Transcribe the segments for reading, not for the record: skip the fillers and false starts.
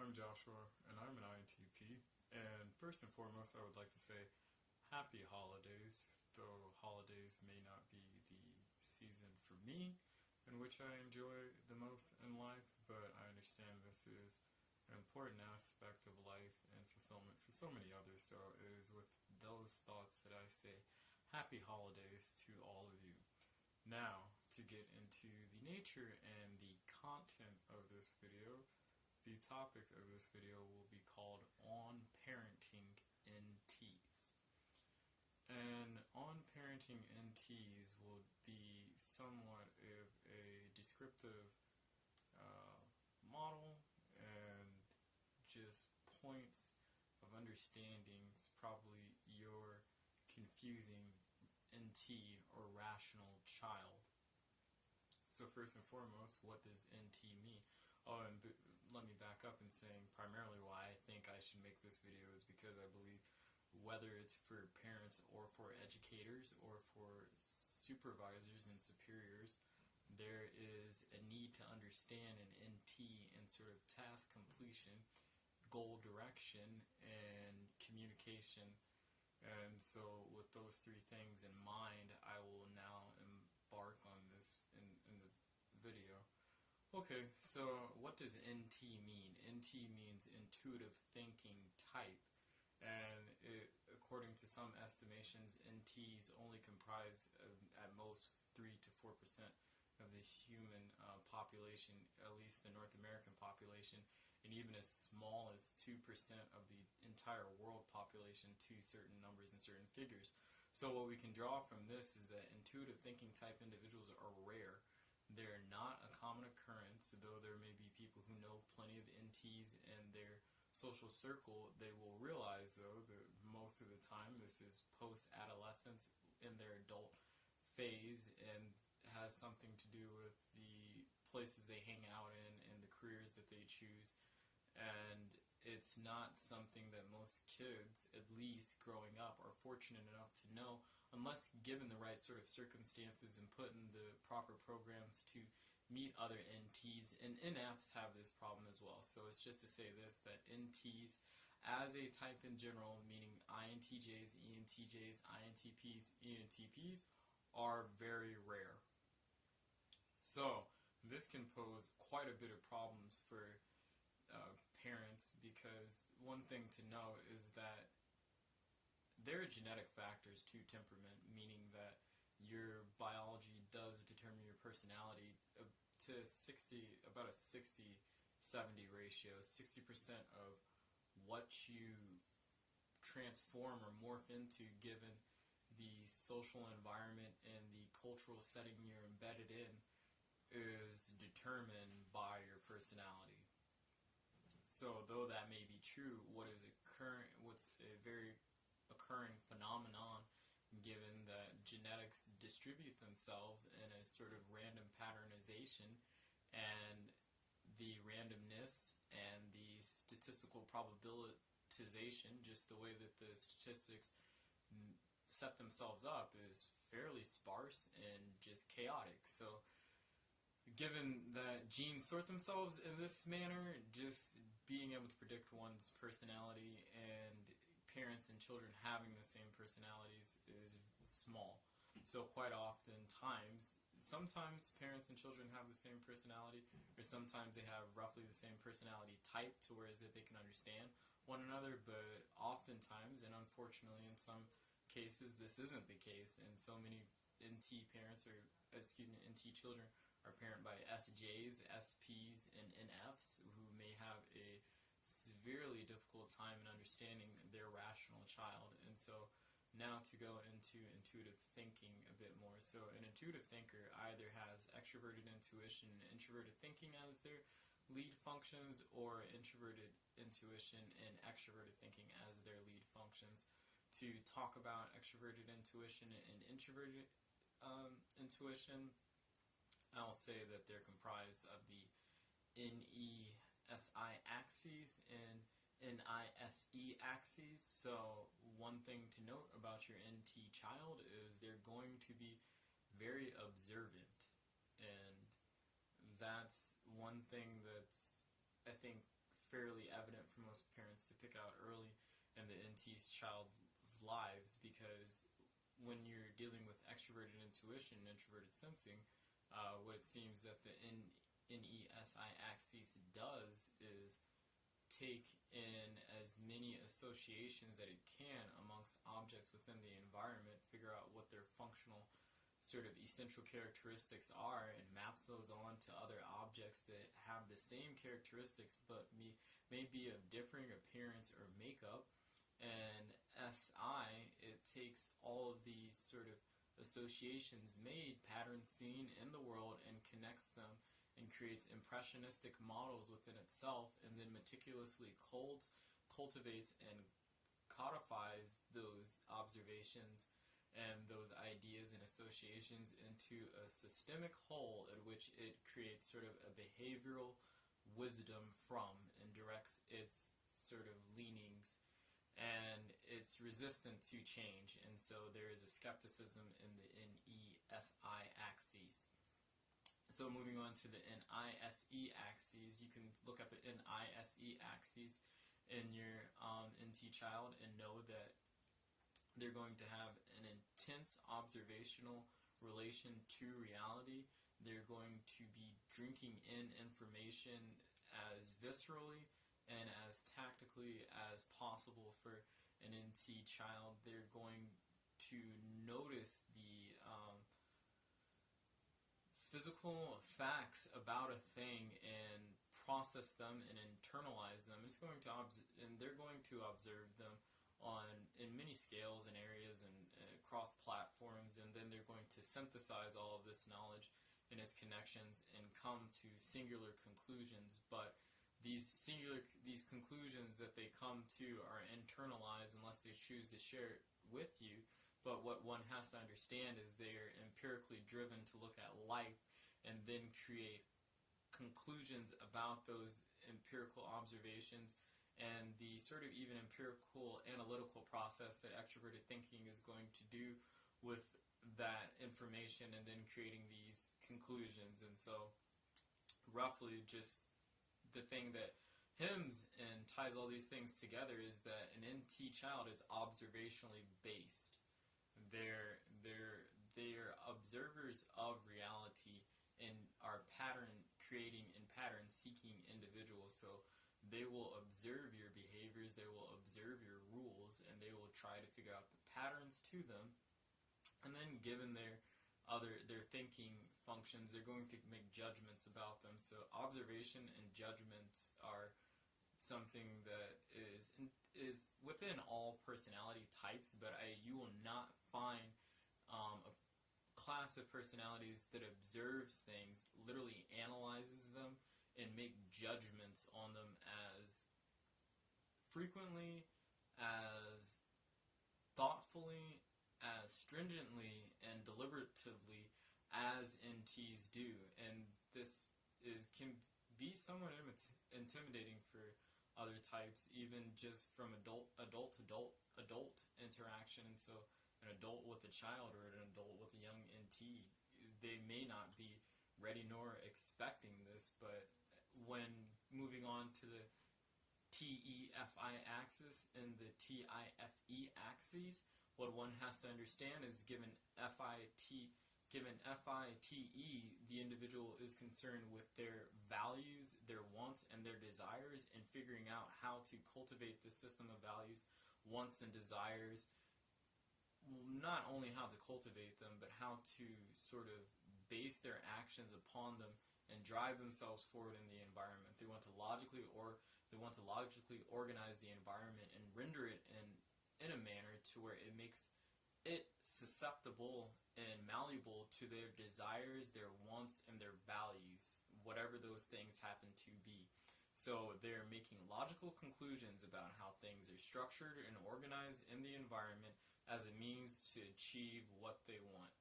I'm Joshua, and I'm an INTP. And first and foremost, I would like to say happy holidays, though holidays may not be the season for me, in which I enjoy the most in life, but I understand this is an important aspect of life and fulfillment for so many others, so it is with those thoughts that I say happy holidays to all of you. Now, to get into the nature and the content of this video, the topic of this video will be called On Parenting NTs. And On Parenting NTs will be somewhat of a descriptive model and just points of understandings, probably your confusing NT or rational child. So first and foremost, what does NT mean? Oh, and let me back up in saying primarily why I think I should make this video is because I believe whether it's for parents or for educators or for supervisors and superiors, there is a need to understand an NT in sort of task completion, goal direction, and communication. And so with those three things in mind, I will now embark on this in the video. Okay, so what does NT mean? NT means intuitive thinking type, and according to some estimations, NTs only comprise at most 3 to 4% of the human population, at least the North American population, and even as small as 2% of the entire world population to certain numbers and certain figures. So what we can draw from this is that intuitive thinking type individuals are rare. They're not a common occurrence, though there may be people who know plenty of NTs in their social circle. They will realize, though, that most of the time this is post-adolescence in their adult phase and has something to do with the places they hang out in and the careers that they choose. And it's not something that most kids, at least growing up, are fortunate enough to know unless given the right sort of circumstances and put in the proper programs to meet other NTs. And NFs have this problem as well. So it's just to say this, that NTs as a type in general, meaning INTJs, ENTJs, INTPs, ENTPs, are very rare. So this can pose quite a bit of problems for parents, because one thing to know is that there are genetic factors to temperament, meaning that your biology does determine your personality to about a 60-70 ratio. 60% of what you transform or morph into given the social environment and the cultural setting you're embedded in is determined by your personality. So though that may be true, what's a very occurring phenomenon, given that genetics distribute themselves in a sort of random patternization, and the randomness and the statistical probabilitization, just the way that the statistics set themselves up, is fairly sparse and just chaotic. So given that genes sort themselves in this manner, just being able to predict one's personality and parents and children having the same personalities is small. So quite often sometimes parents and children have the same personality, or sometimes they have roughly the same personality type to whereas that they can understand one another, but oftentimes, and unfortunately in some cases, this isn't the case, and so many NT parents, or NT children are parented by SJs, SPs, and NFs who may have a severely difficult time in understanding their rational child. And so now to go into intuitive thinking a bit more. So an intuitive thinker either has extroverted intuition and introverted thinking as their lead functions, or introverted intuition and extroverted thinking as their lead functions. To talk about extroverted intuition and introverted intuition, I'll say that they're comprised of the NESI axes and NISE axes. So one thing to note about your NT child is they're going to be very observant, and that's one thing that's, I think, fairly evident for most parents to pick out early in the NT's child's lives, because when you're dealing with extroverted intuition and introverted sensing, what it seems that the NESI axis does is take in as many associations that it can amongst objects within the environment, figure out what their functional sort of essential characteristics are, and maps those on to other objects that have the same characteristics but may be of differing appearance or makeup. And SI, it takes all of these sort of associations made, patterns seen in the world, and connects them and creates impressionistic models within itself, and then meticulously cultivates and codifies those observations and those ideas and associations into a systemic whole at which it creates sort of a behavioral wisdom from, and directs its sort of leanings, and it's resistant to change. And so there is a skepticism in the NESI axes. So moving on to the NISE axes, you can look at the NISE axes in your NT child and know that they're going to have an intense observational relation to reality. They're going to be drinking in information as viscerally and as tactically as possible for an NT child. They're going to notice the physical facts about a thing and process them and internalize them. And they're going to observe them in many scales and areas and across platforms, and then they're going to synthesize all of this knowledge and its connections and come to singular conclusions. But these conclusions that they come to are internalized unless they choose to share it with you. But what one has to understand is they're empirically driven to look at life and then create conclusions about those empirical observations, and the sort of even empirical analytical process that extroverted thinking is going to do with that information, and then creating these conclusions. And so roughly just the thing that hems and ties all these things together is that an NT child is observationally based. They're observers of reality and are pattern creating and pattern seeking individuals. So they will observe your behaviors, they will observe your rules, and they will try to figure out the patterns to them. And then given their thinking functions, they're going to make judgments about them. So observation and judgments are something that is within all personality types, but you will not find a class of personalities that observes things, literally analyzes them, and make judgments on them as frequently, as thoughtfully, as stringently, and deliberatively as NTs do. And this can be somewhat intimidating for other types, even just from adult interaction. And so an adult with a child or an adult with a young NT, they may not be ready nor expecting this, but when moving on to the TEFI axis and the TIFE axes, what one has to understand is given FITE, the individual is concerned with their values, their wants, and their desires, and figuring out how to cultivate this system of values, wants, and desires. Not only how to cultivate them, but how to sort of base their actions upon them and drive themselves forward in the environment. They want to logically organize the environment and render it in a manner to where it makes it susceptible and malleable to their desires, their wants, and their values, whatever those things happen to be. So they're making logical conclusions about how things are structured and organized in the environment as a means to achieve what they want.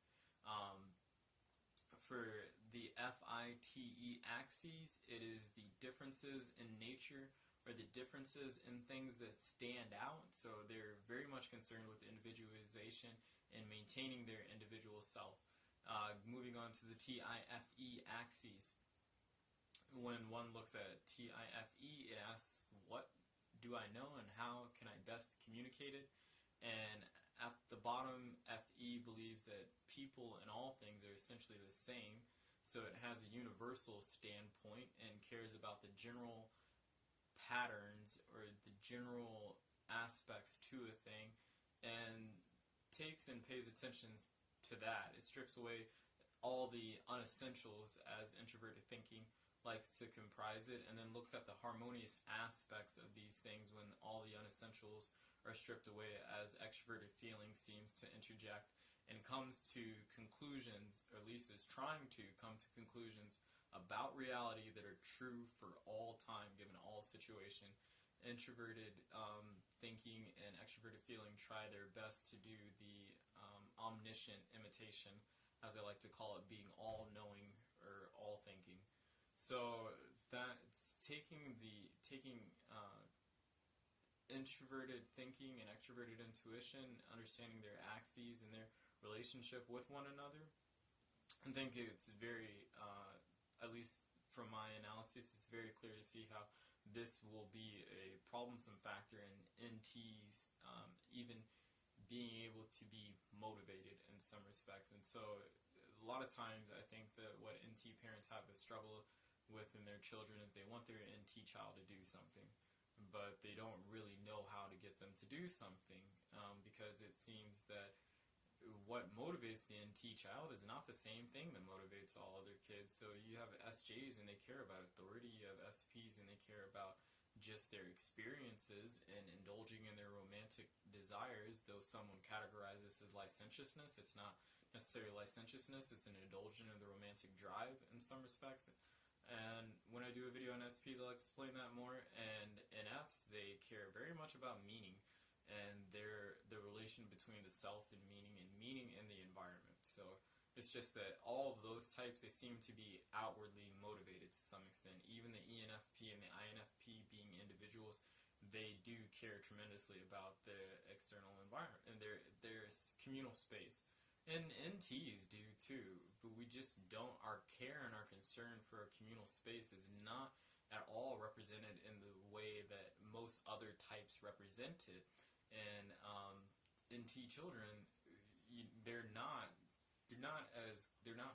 For the FITE axes, it is the differences in nature or the differences in things that stand out. So they're very much concerned with individualization and maintaining their individual self. Moving on to the TIFE axes. When one looks at TIFE, it asks do I know and how can I best communicate it? And at the bottom, FE believes that people and all things are essentially the same, so it has a universal standpoint and cares about the general patterns or the general aspects to a thing, and takes and pays attention to that. It strips away all the unessentials as introverted thinking likes to comprise it, and then looks at the harmonious aspects of these things when all the unessentials are stripped away as extroverted feeling seems to interject, and comes to conclusions, or at least is trying to come to conclusions about reality that are true for all time given all situation. Introverted thinking and extroverted feeling try their best to do the omniscient imitation, as I like to call it, being all-knowing or all-thinking. So that's taking introverted thinking and extroverted intuition, understanding their axes and their relationship with one another. I think it's very, at least from my analysis, it's very clear to see how this will be a problemsome factor in NTs even being able to be motivated in some respects. And so a lot of times I think that what NT parents have a struggle with in their children is they want their NT child to do something, but they don't really know how to get them to do something, because it seems that what motivates the NT child is not the same thing that motivates all other kids. So you have SJs and they care about authority, you have SPs and they care about just their experiences and indulging in their romantic desires, though some would categorize this as licentiousness. It's not necessarily licentiousness, it's an indulgence in the romantic drive in some respects. And when I do a video on SPs, I'll explain that more. And in Fs, they care very much about meaning and the relation between the self and meaning in the environment. So it's just that all of those types, they seem to be outwardly motivated to some extent. Even the ENFP and the INFP being individuals, they do care tremendously about the external environment and their communal space. And NTs do too, but we just don't, our care and our concern for our communal space is not at all represented in the way that most other types represent it. And NT children, they're not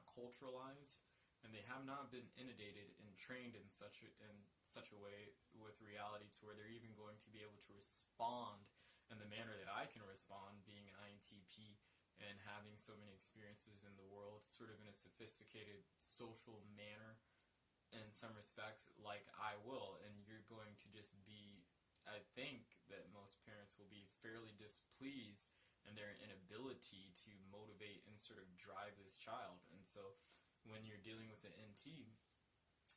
culturalized, and they have not been inundated and trained in such a way with reality to where they're even going to be able to respond in the manner that I can respond, being an INTP and having so many experiences in the world, sort of in a sophisticated social manner in some respects, like I will. And you're going to just be, I think that most parents will be fairly displeased in their inability to motivate and sort of drive this child. And so when you're dealing with the NT,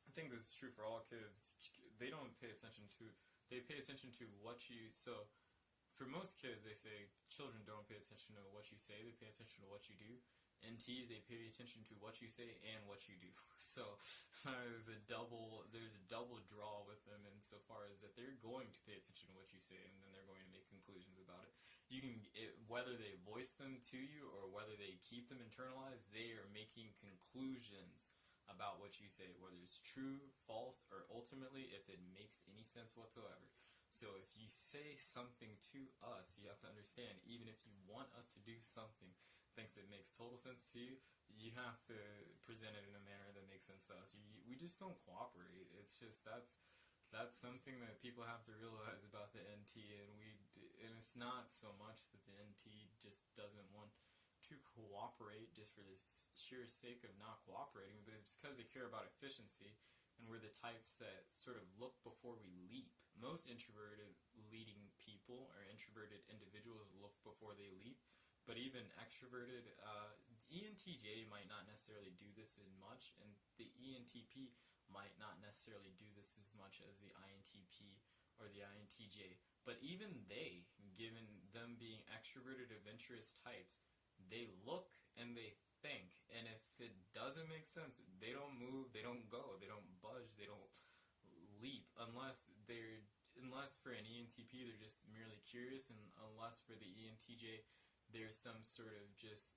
I think this is true for all kids. They don't pay attention to, they pay attention to what you, so for most kids, they say children don't pay attention to what you say, they pay attention to what you do. NTs, they pay attention to what you say and what you do. So there's a double draw with them insofar as that they're going to pay attention to what you say, and then they're going to make conclusions about it. You can, whether they voice them to you or whether they keep them internalized, they are making conclusions about what you say, whether it's true, false, or ultimately if it makes any sense whatsoever. So if you say something to us, you have to understand, even if you want us to do something, thinks it makes total sense to you, you have to present it in a manner that makes sense to us. We just don't cooperate. It's just, that's something that people have to realize about the NT, and it's not so much that the NT just doesn't want to cooperate just for the sheer sake of not cooperating, but it's because they care about efficiency, and we're the types that sort of look before we leap. Most introverted leading people or introverted individuals look before they leap, but even extroverted, ENTJ might not necessarily do this as much, and the ENTP might not necessarily do this as much as the INTP or the INTJ. But even they, given them being extroverted adventurous types, they look and they think, and if it doesn't make sense, they don't move, they don't go, they don't budge, they don't leap, unless for an ENTP they're just merely curious, and unless for the ENTJ there's some sort of just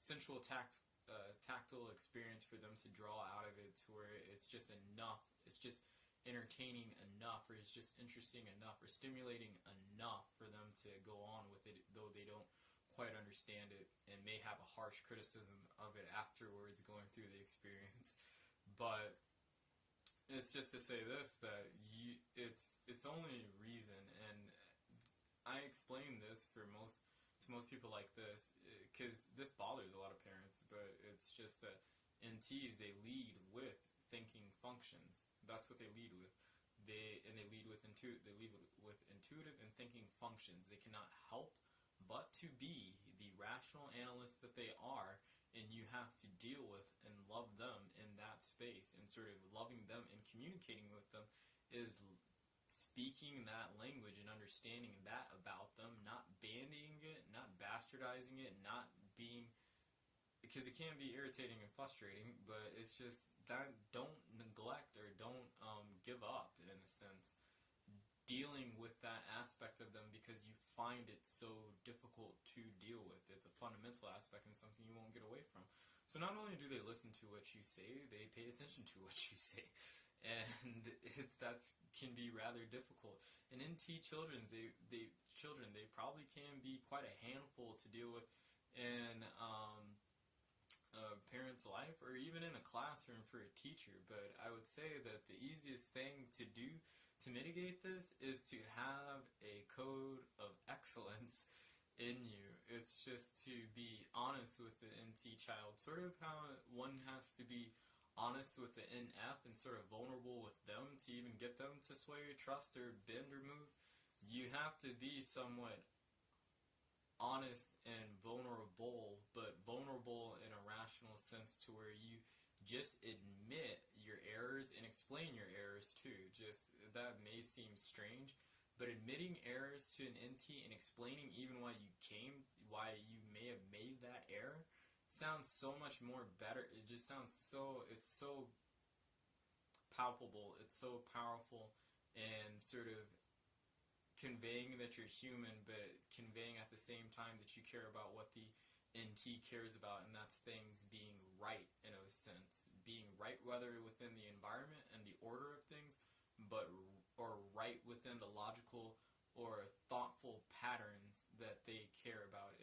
sensual tactile experience for them to draw out of it, to where it's just enough. It's just entertaining enough, or is just interesting enough, or stimulating enough for them to go on with it, though they don't quite understand it and may have a harsh criticism of it afterwards going through the experience. But it's just to say this, that it's only reason, and I explain this to most people like this, because this bothers a lot of parents, but it's just that NTs, they lead with thinking functions. That's what they lead with. They lead with intuitive and thinking functions. They cannot help but to be the rational analysts that they are, and you have to deal with and love them in that space, and sort of loving them and communicating with them is speaking that language and understanding that about them, not bandying it, not bastardizing it, not being, because it can be irritating and frustrating, but it's just that don't neglect or don't give up, in a sense, dealing with that aspect of them, because you find it so difficult to deal with. It's a fundamental aspect and something you won't get away from. So not only do they listen to what you say, they pay attention to what you say. And that can be rather difficult. And NT children, they probably can be quite a handful to deal with in a parent's life, or even in a classroom for a teacher. But I would say that the easiest thing to do to mitigate this is to have a code of excellence in you. It's just to be honest with the NT child, sort of how one has to be honest with the NF and sort of vulnerable with them to even get them to sway or trust or bend or move. You have to be somewhat honest and vulnerable, but vulnerable in a rational sense, to where you just admit your errors and explain your errors too. Just, that may seem strange, but admitting errors to an NT and explaining even why you may have made that error sounds so much more better. It just sounds it's so palpable, it's so powerful, and sort of conveying that you're human, but conveying at the same time that you care about what the NT cares about, and that's things being right, in a sense. Being right, whether within the environment and the order of things, or right within the logical or thoughtful patterns that they care about.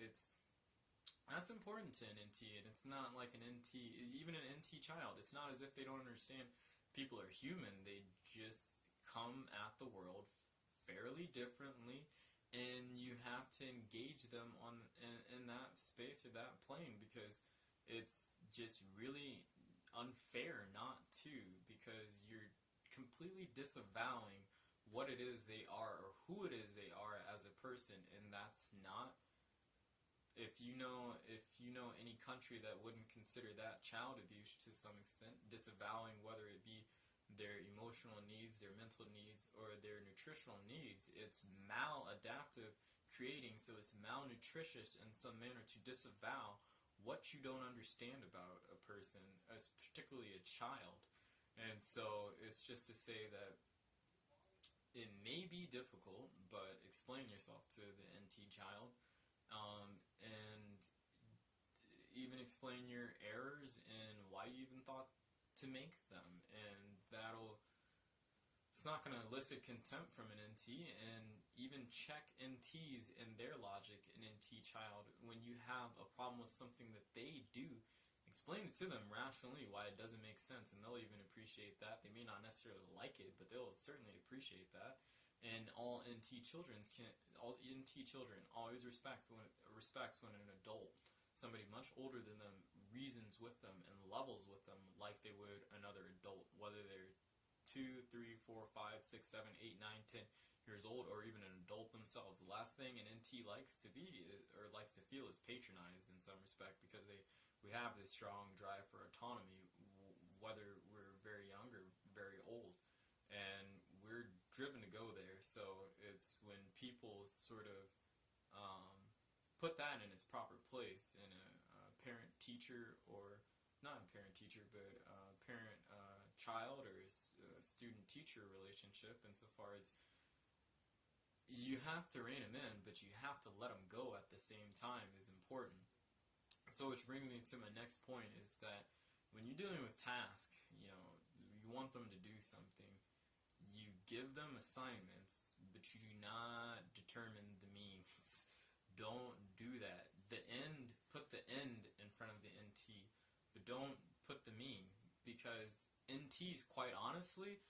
That's important to an NT, and it's not like even an NT child, it's not as if they don't understand people are human. They just come at the world fairly differently, and you have to engage them in that space or that plane, because it's just really unfair not to, because you're completely disavowing what it is they are, or who it is they are as a person, and that's not. If you know any country that wouldn't consider that child abuse to some extent, disavowing whether it be their emotional needs, their mental needs, or their nutritional needs, it's maladaptive creating, so it's malnutritious in some manner to disavow what you don't understand about a person, as particularly a child. And so it's just to say that it may be difficult, but explain yourself to the NT child, and even explain your errors and why you even thought to make them, and it's not going to elicit contempt from an NT. And even check NTs in their logic, an NT child, when you have a problem with something that they do, explain it to them rationally why it doesn't make sense, and they'll even appreciate that. They may not necessarily like it, but they'll certainly appreciate that. And all NT children always respects when an adult, somebody much older than them, reasons with them and levels with them like they would another adult, whether they're 2, 3, 4, 5, 6, 7, 8, 9, 10 years old, or even an adult themselves. The last thing an NT likes to be, or likes to feel, is patronized in some respect, because we have this strong drive for autonomy, whether we're very young or very old, and we're driven to go there. So it's when people sort of put that in its proper place in a parent-teacher, or not a parent-teacher, but a parent-child or a student-teacher relationship, insofar as you have to rein them in, but you have to let them go at the same time, is important. So which brings me to my next point, is that when you're dealing with tasks, you want them to do something, give them assignments, but you do not determine the means. Don't do that. Put the end in front of the NT, but don't put the mean, because NTs, quite honestly,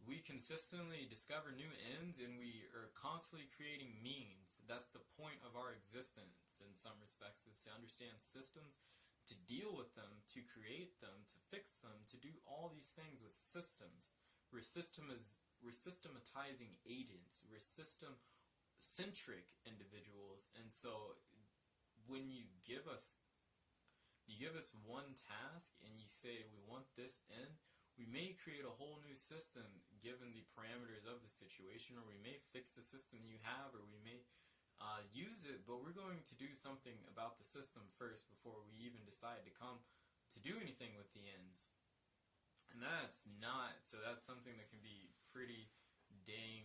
we consistently discover new ends and we are constantly creating means. That's the point of our existence in some respects, is to understand systems, to deal with them, to create them, to fix them, to do all these things with systems. We're systematizing agents. We're system-centric individuals. And so when you give us one task and you say we want this end, we may create a whole new system given the parameters of the situation, or we may fix the system you have, or we may use it, but we're going to do something about the system first before we even decide to come to do anything with the ends. And that's something that can be pretty dang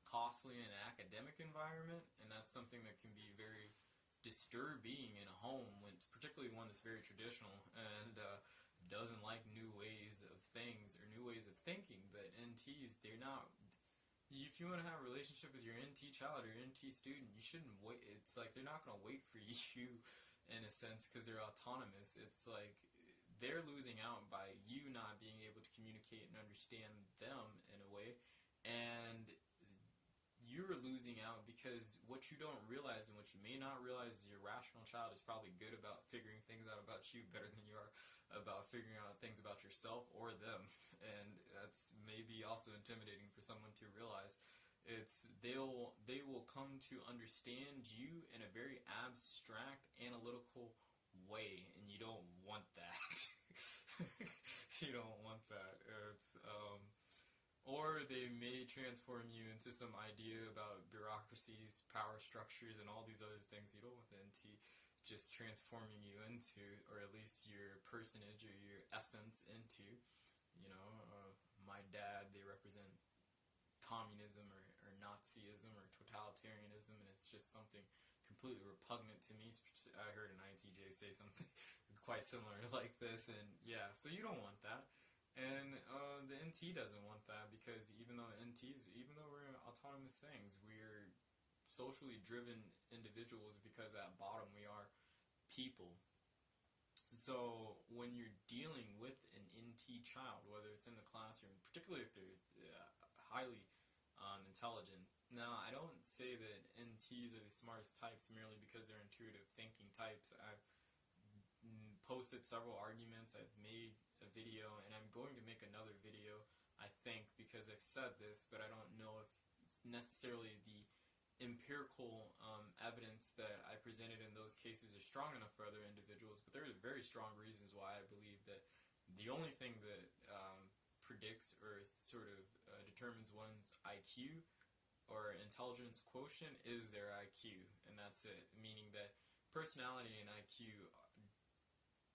costly in an academic environment, and that's something that can be very disturbing in a home, particularly one that's very traditional and doesn't like new ways of things or new ways of thinking. But NTs, they're not. If you want to have a relationship with your NT child or NT student, you shouldn't wait. It's like they're not going to wait for you, in a sense, because they're autonomous. It's like they're losing out by you not being able to communicate and understand them in a way, and you're losing out because what you don't realize and what you may not realize is your rational child is probably good about figuring things out about you better than you are about figuring out things about yourself or them. And that's maybe also intimidating for someone to realize. They will come to understand you in a very abstract, analytical way, and you don't want that. You don't want that. Or they may transform you into some idea about bureaucracies, power structures, and all these other things you don't want the NT just transforming you into, or at least your personage or your essence into. My dad, they represent communism or Nazism or totalitarianism, and it's just something completely repugnant to me. I heard an INTJ say something quite similar like this, and yeah, so you don't want that. And the NT doesn't want that, because even though we're autonomous things, we're socially driven individuals, because at bottom we are people. So when you're dealing with an NT child, whether it's in the classroom, particularly if they're highly intelligent. Now, I don't say that NTs are the smartest types merely because they're intuitive thinking types. I've posted several arguments. I've made a video, and I'm going to make another video, I think, because I've said this, but I don't know if it's necessarily the empirical evidence that I presented in those cases is strong enough for other individuals. But there are very strong reasons why I believe that the only thing that predicts or sort of determines one's IQ or intelligence quotient is their IQ, and that's it. Meaning that personality and IQ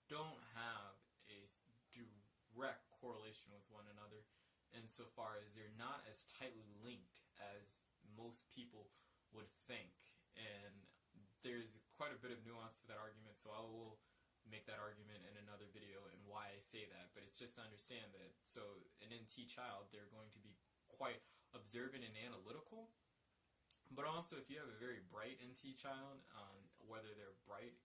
don't have a direct correlation with one another, insofar as they're not as tightly linked as most people would think. And there's quite a bit of nuance to that argument, so I will make that argument in another video and why I say that. But it's just to understand that, so an NT child, they're going to be quite observant and analytical. But also, if you have a very bright NT child, whether they're bright,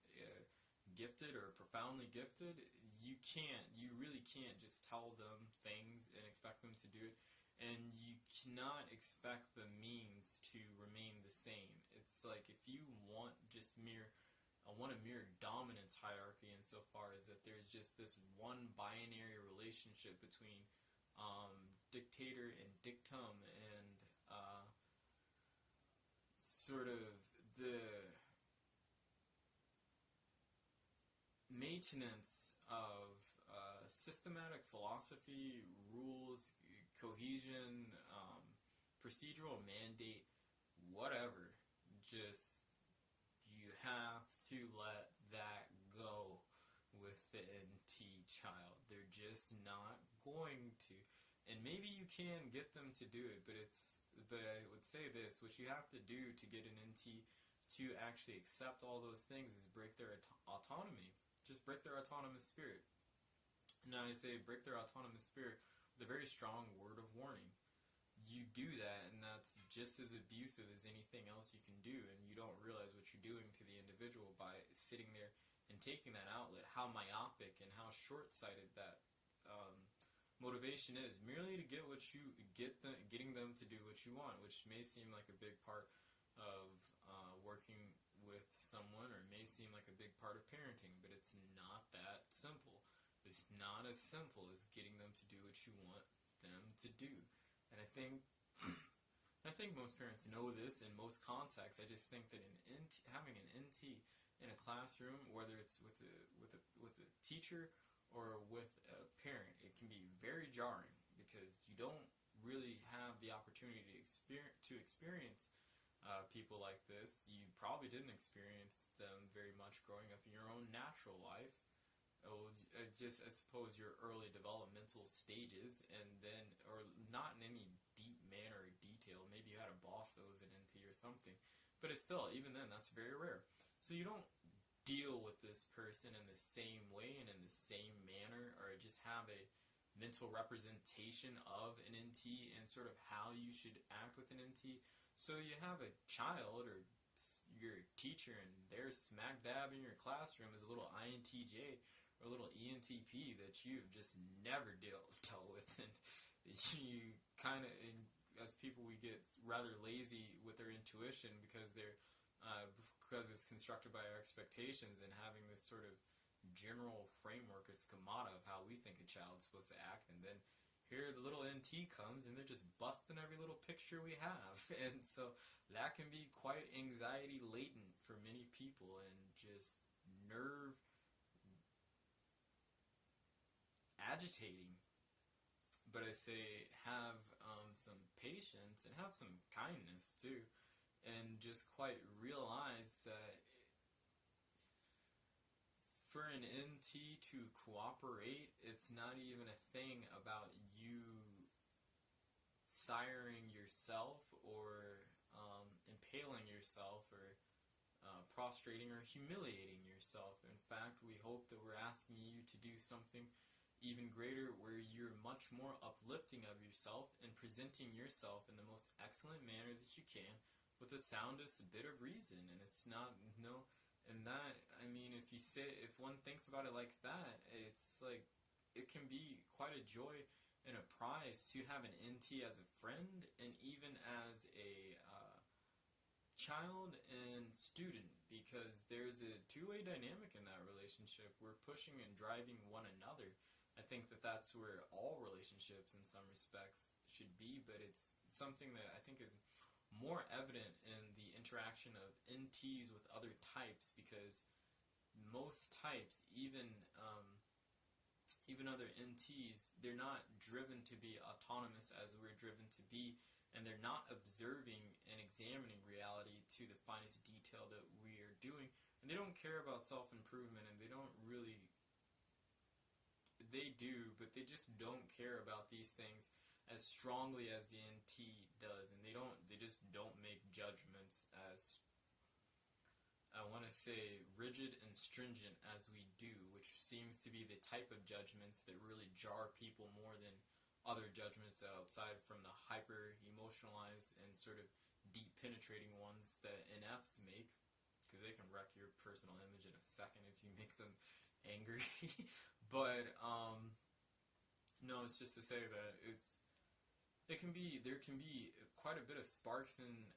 gifted, or profoundly gifted, you really can't just tell them things and expect them to do it. And you cannot expect the means to remain the same. It's like if you want just a mere dominance hierarchy, insofar as that there's just this one binary relationship between dictator and dictum, and sort of the maintenance of systematic philosophy, rules, cohesion, procedural mandate, whatever. Just, you have to let that go with the NT child. They're just not going to. And maybe you can get them to do it, but I would say this: what you have to do to get an NT to actually accept all those things is break their autonomy. Just break their autonomous spirit. Now, I say break their autonomous spirit with a very strong word of warning. do that, and that's just as abusive as anything else you can do, and you don't realize what you're doing to the individual by sitting there and taking that outlet, how myopic and how short-sighted that motivation is, merely to get what you getting them to do what you want, which may seem like a big part of working with someone, or may seem like a big part of parenting, but it's not that simple. It's not as simple as getting them to do what you want them to do. And I think most parents know this in most contexts. I just think that having an NT in a classroom, whether it's with a teacher or with a parent, it can be very jarring, because you don't really have the opportunity to experience people like this. You probably didn't experience them very much growing up in your own natural life. I suppose your early developmental stages, and then, or not in any deep manner or detail. Maybe you had a boss that was an NT or something, but it's still, even then, that's very rare. So you don't deal with this person in the same way and in the same manner, or just have a mental representation of an NT and sort of how you should act with an NT. So you have a child or your teacher, and they're smack dab in your classroom as a little INTJ or a little ENTP that you've just never dealt with, and you kind of, as people, we get rather lazy with their intuition because it's constructed by our expectations, and having this sort of general framework, a schemata of how we think a child's supposed to act, and then here the little NT comes and they're just busting every little picture we have. And so that can be quite anxiety laden for many people, and just nerve agitating. But I say, have some patience and have some kindness too, and just quite realize that for an NT to cooperate, it's not even a thing about you siring yourself or impaling yourself or prostrating or humiliating yourself. In fact, we hope that we're asking you to do something even greater, where you're much more uplifting of yourself and presenting yourself in the most excellent manner that you can, with the soundest bit of reason. And it's not, no, and that, I mean, if one thinks about it like that, it's like, it can be quite a joy and a prize to have an NT as a friend, and even as a child and student, because there's a two-way dynamic in that relationship. We're pushing and driving one another. I think that that's where all relationships in some respects should be, but it's something that I think is more evident in the interaction of NTs with other types, because most types, even other NTs, they're not driven to be autonomous as we're driven to be, and they're not observing and examining reality to the finest detail that we are doing, and they don't care about self-improvement, and they don't really, they do, but they just don't care about these things as strongly as the NT does, and they just don't make judgments as, I want to say, rigid and stringent as we do, which seems to be the type of judgments that really jar people more than other judgments outside from the hyper-emotionalized and sort of deep penetrating ones that NFs make, because they can wreck your personal image in a second if you make them angry. But no, it's just to say that there can be quite a bit of sparks and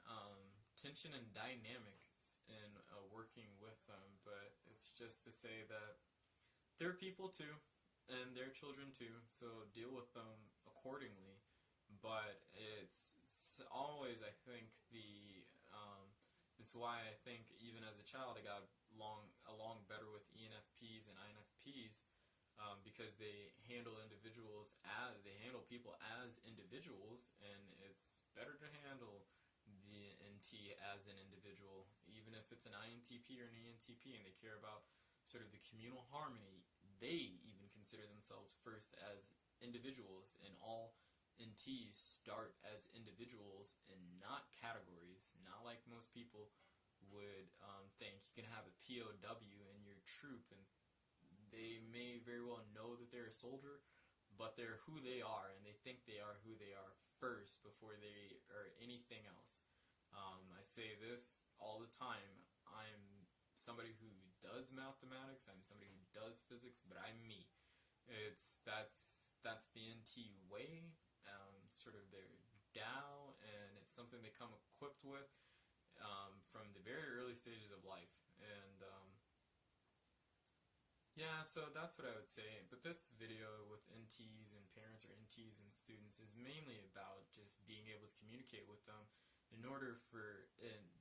tension and dynamics in working with them. But it's just to say that they're people too, and they're children too, so deal with them accordingly. But it's always, I think, it's why I think even as a child I got along better with ENFPs and INFPs, because they handle people as individuals, and it's better to handle the NT as an individual, even if it's an INTP or an ENTP, and they care about sort of the communal harmony. They even consider themselves first as individuals, and all NTs start as individuals and not categories, not like most people would think. You can have a POW in your troop, and they may very well know that they're a soldier, but they're who they are, and they think they are who they are first before they are anything else. I say this all the time. I'm somebody who does mathematics. I'm somebody who does physics, but I'm me. That's the NT way, sort of their Tao, and it's something they come equipped with from the very early stages of life. And yeah, so that's what I would say. But this video with NTs and parents, or NTs and students, is mainly about just being able to communicate with them in order for,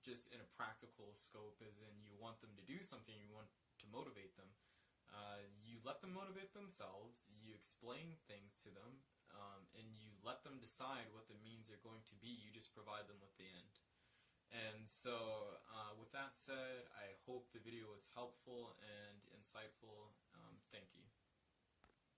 just in a practical scope, as in you want them to do something, you want to motivate them. You let them motivate themselves, you explain things to them, and you let them decide what the means are going to be. You just provide them with the end. And so, with that said, I hope the video was helpful and insightful. Thank you.